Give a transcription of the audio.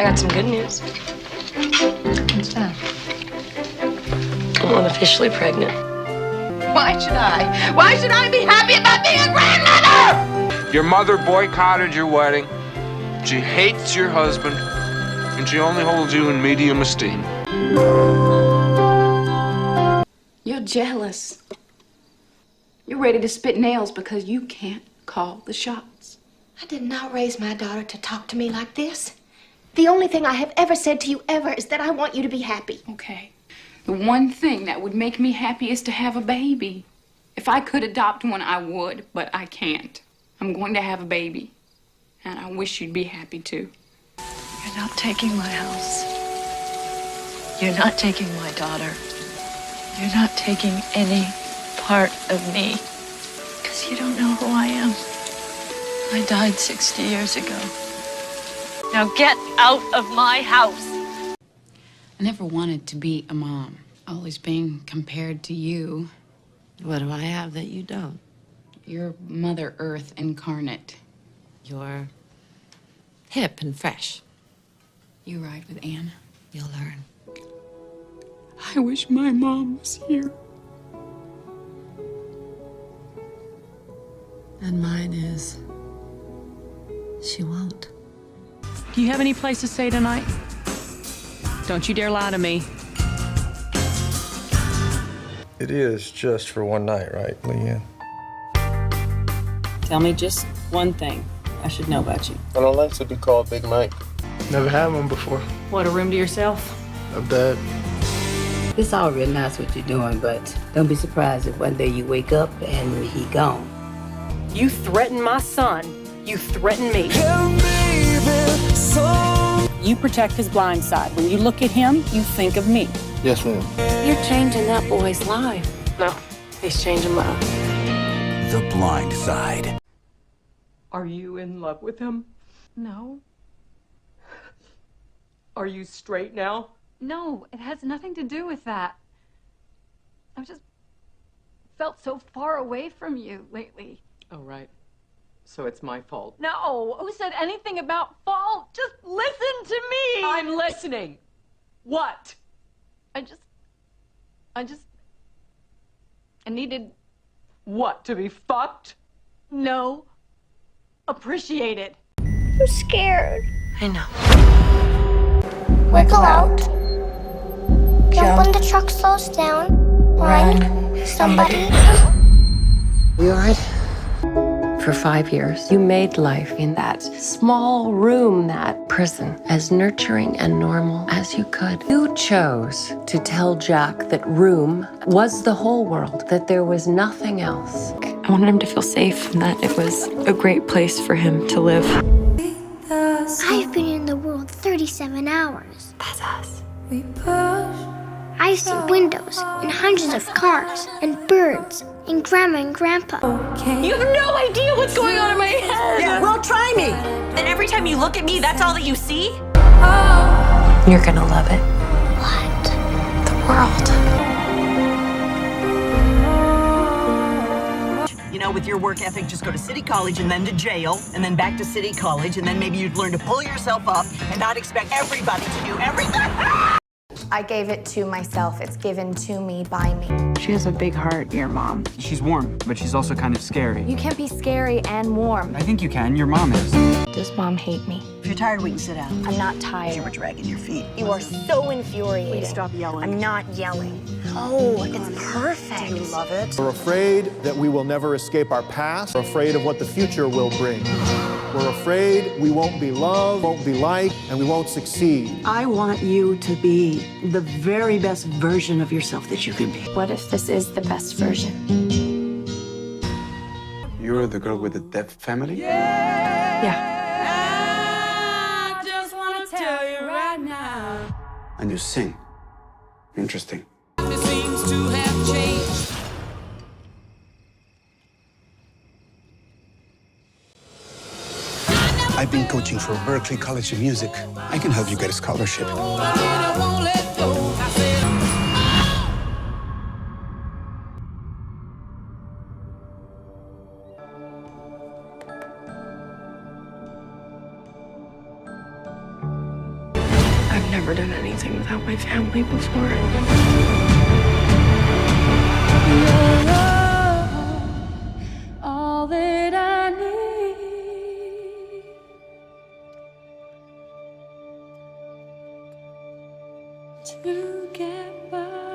got some good news. What's that? I'm officially pregnant. Why should I? Why should I be happy about being a grandmother? Your mother boycotted your wedding. She hates your husband, and she only holds you in medium esteem. You're jealous. You're ready to spit nails because you can't call the shots. I did not raise my daughter to talk to me like this. The only thing I have ever said to you ever is that I want you to be happy. Okay. The one thing that would make me happy is to have a baby. If I could adopt one, I would, but I can't. I'm going to have a baby. And I wish you'd be happy too. You're not taking my house. You're not taking my daughter. You're not taking any part of me. Because you don't know who I am. I died 60 years ago. Now get out of my house. I never wanted to be a mom. Always being compared to you. What do I have that you don't? You're Mother Earth incarnate. You're hip and fresh. You ride with Anna. You'll learn. I wish my mom was here. And mine is, she won't. Do you have any place to stay tonight? Don't you dare lie to me. It is just for one night, right, Leanne? Tell me just one thing I should know about you. I don't like to be called Big Mike. Never had one before. What, a room to yourself? A bed. It's already nice what you're doing, but don't be surprised if one day you wake up and he gone. You threaten my son. You threaten me. You protect his blind side. When you look at him, you think of me. Yes, ma'am. You're changing that boy's life. No, he's changing mine. The Blind Side. Are you in love with him? No. Are you straight now? No, it has nothing to do with that. I've just felt so far away from you lately. Oh, right. So it's my fault. No, who said anything about fault? Just listen to me. I'm listening. What? I needed, What, to be fucked? no, appreciated. I'm scared. I know. Wiggle out. Jump when the truck slows down. Run. Somebody. You all right? For 5 years, you made life in that small room, that prison, as nurturing and normal as you could. You chose to tell Jack that room was the whole world, that there was nothing else. I wanted him to feel safe and that it was a great place for him to live. I've been in the world 37 hours. That's us. I've seen windows and hundreds of cars and birds and Grandma and Grandpa. You have no idea what's going on in my head. Yeah, well, try me. And every time you look at me, that's all that you see? You're gonna love it. What? The world. You know, with your work ethic, just go to City College and then to jail, and then back to City College, and then maybe you'd learn to pull yourself up and not expect everybody to do everything. I gave it to myself. It's given to me by me. She has a big heart, your mom. She's warm, but she's also kind of scary. You can't be scary and warm. I think you can. Your mom is. Does Mom hate me? If you're tired, we can sit down. I'm not tired. You were dragging your feet. You are so infuriating. Please stop yelling. I'm not yelling. Oh, it's perfect. Do you love it? We're afraid that we will never escape our past. We're afraid of what the future will bring. We're afraid we won't be loved, won't be liked, and we won't succeed. I want you to be the very best version of yourself that you can be. What if this is the best version? You're the girl with the deaf family? Yeah. I just want to tell you right now. And you sing. Interesting. It seems to have changed. I've been coaching for Berklee College of Music. I can help you get a scholarship. never done anything without my family before. All that I need to get by.